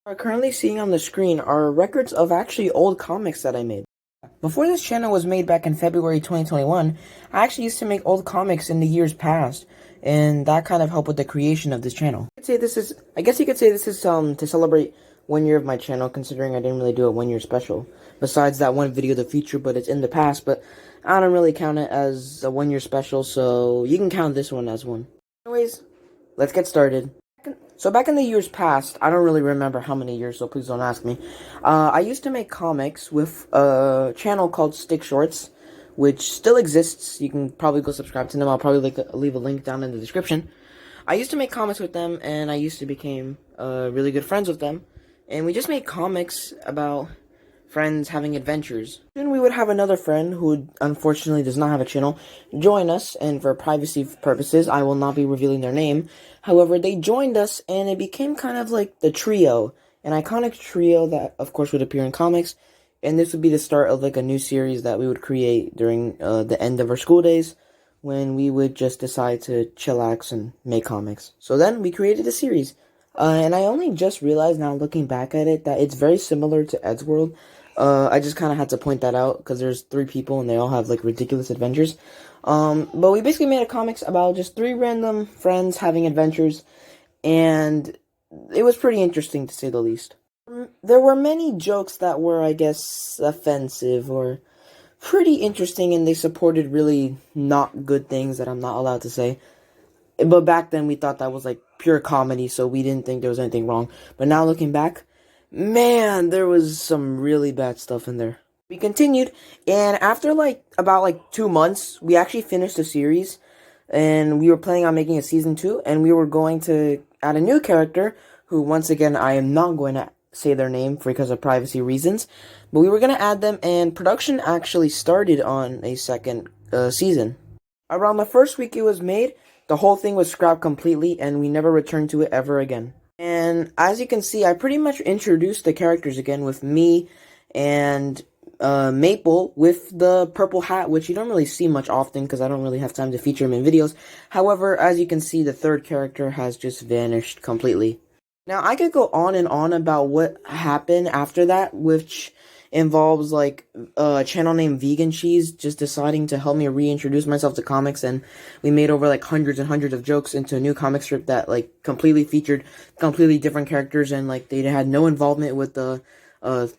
Are currently seeing on the screen are records of actually old comics that I made. Before this channel was made back in February 2021, I actually used to make old comics in the years past, and that kind of helped with the creation of this channel. I guess you could say this is to celebrate 1 year of my channel, considering I didn't really do a 1 year special. Besides that one video, the future, but it's in the past, but I don't really count it as a 1 year special, so you can count this one as one. Anyways, let's get started. So back in the years past, I don't really remember how many years, so please don't ask me. I used to make comics with a channel called Stick Shorts, which still exists. You can probably go subscribe to them. I'll probably leave a link down in the description. I used to make comics with them, and I used to become really good friends with them. And we just made comics about friends having adventures. Then we would have another friend who unfortunately does not have a channel join us, and for privacy purposes, I will not be revealing their name. However, they joined us, and it became kind of like the trio, an iconic trio that, of course, would appear in comics. And this would be the start of like a new series that we would create during the end of our school days, when we would just decide to chillax and make comics. So then we created a series. And I only just realized now, looking back at it, that it's very similar to Eddsworld. I just kind of had to point that out, because there's 3 people, and they all have, like, ridiculous adventures. But we basically made a comics about just 3 random friends having adventures, and it was pretty interesting, to say the least. There were many jokes that were, I guess, offensive, or pretty interesting, and they supported really not good things that I'm not allowed to say. But back then, we thought that was, like, pure comedy, so we didn't think there was anything wrong. But now, looking back, man, there was some really bad stuff in there. We continued, and after, about 2 months, we actually finished the series, and we were planning on making a season 2, and we were going to add a new character, who, once again, I am not going to say their name because of privacy reasons, but we were going to add them, and production actually started on a second season. Around the first week it was made, the whole thing was scrapped completely, and we never returned to it ever again. And as you can see, I pretty much introduced the characters again with me and Maple with the purple hat, which you don't really see much often because I don't really have time to feature him in videos. However, as you can see, the third character has just vanished completely. Now, I could go on and on about what happened after that, which involves, like, a channel named Vegan Cheese just deciding to help me reintroduce myself to comics, and we made over, like, hundreds and hundreds of jokes into a new comic strip that, like, completely featured completely different characters, and, like, they had no involvement with the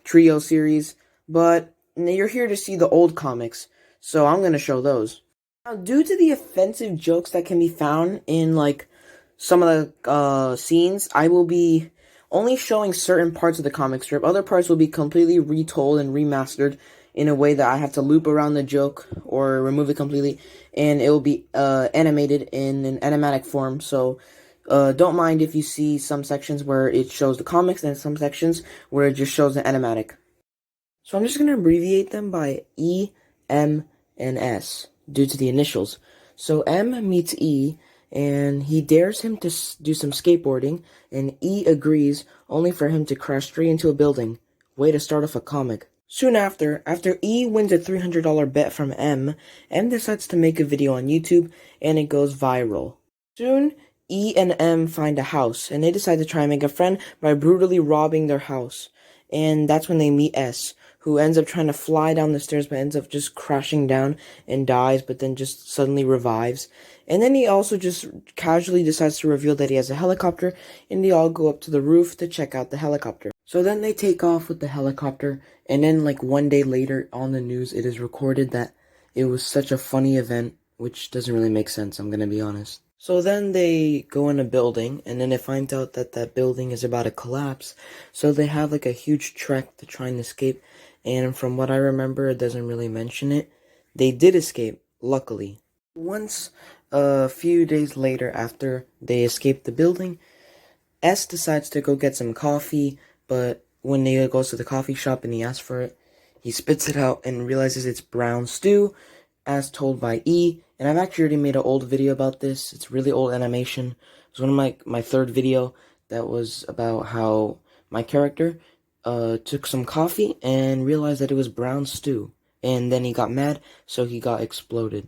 trio series. But you're here to see the old comics, so I'm gonna show those. Now, due to the offensive jokes that can be found in, like, some of the scenes, I will be only showing certain parts of the comic strip. Other parts will be completely retold and remastered in a way that I have to loop around the joke or remove it completely, and it will be animated in an animatic form. So don't mind if you see some sections where it shows the comics and some sections where it just shows the animatic. So I'm just going to abbreviate them by E, M, and S due to the initials. So M meets E, and he dares him to do some skateboarding, and E agrees, only for him to crash straight into a building. Way to start off a comic. Soon after E wins a $300 bet from M decides to make a video on YouTube, and it goes viral. Soon, E and M find a house, and they decide to try and make a friend by brutally robbing their house. And that's when they meet S, who ends up trying to fly down the stairs, but ends up just crashing down and dies, but then just suddenly revives. And then he also just casually decides to reveal that he has a helicopter, and they all go up to the roof to check out the helicopter. So then they take off with the helicopter, and then, like, 1 day later on the news, it is recorded that it was such a funny event, which doesn't really make sense, I'm gonna be honest. So then they go in a building, and then they find out that that building is about to collapse, so they have, like, a huge trek to try and escape, and from what I remember, it doesn't really mention it. They did escape, luckily. Once, a few days later after they escape the building, S decides to go get some coffee, but when he goes to the coffee shop and he asks for it, he spits it out and realizes it's brown stew, as told by E, and I've actually already made an old video about this. It's really old animation. It was one of my third video that was about how my character took some coffee and realized that it was brown stew, and then he got mad, so he got exploded.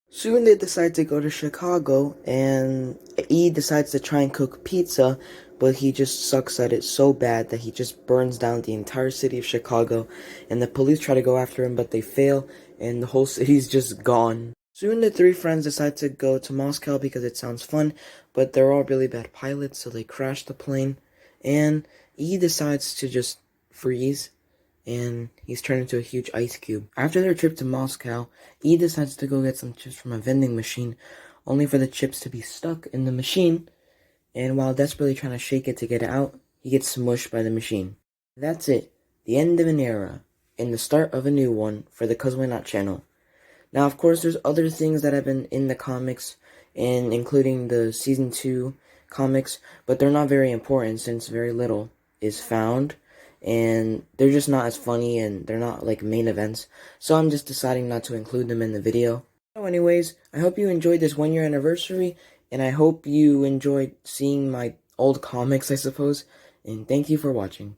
Soon they decide to go to Chicago, and E decides to try and cook pizza but he just sucks at it so bad that he just burns down the entire city of Chicago, and the police try to go after him, but they fail, and the whole city's just gone. Soon the three friends decide to go to Moscow because it sounds fun, but they're all really bad pilots, so they crash the plane, and E decides to just freeze, and he's turned into a huge ice cube. After their trip to Moscow, E decides to go get some chips from a vending machine, only for the chips to be stuck in the machine, and while desperately trying to shake it to get it out, he gets smushed by the machine. That's it. The end of an era, and the start of a new one for the Cuz Why Not channel. Now, of course, there's other things that have been in the comics, and including the Season 2 comics, but they're not very important since very little is found, and they're just not as funny, and they're not like main events, so I'm just deciding not to include them in the video. So anyways, I hope you enjoyed this 1-year anniversary, and I hope you enjoyed seeing my old comics, I suppose, and thank you for watching.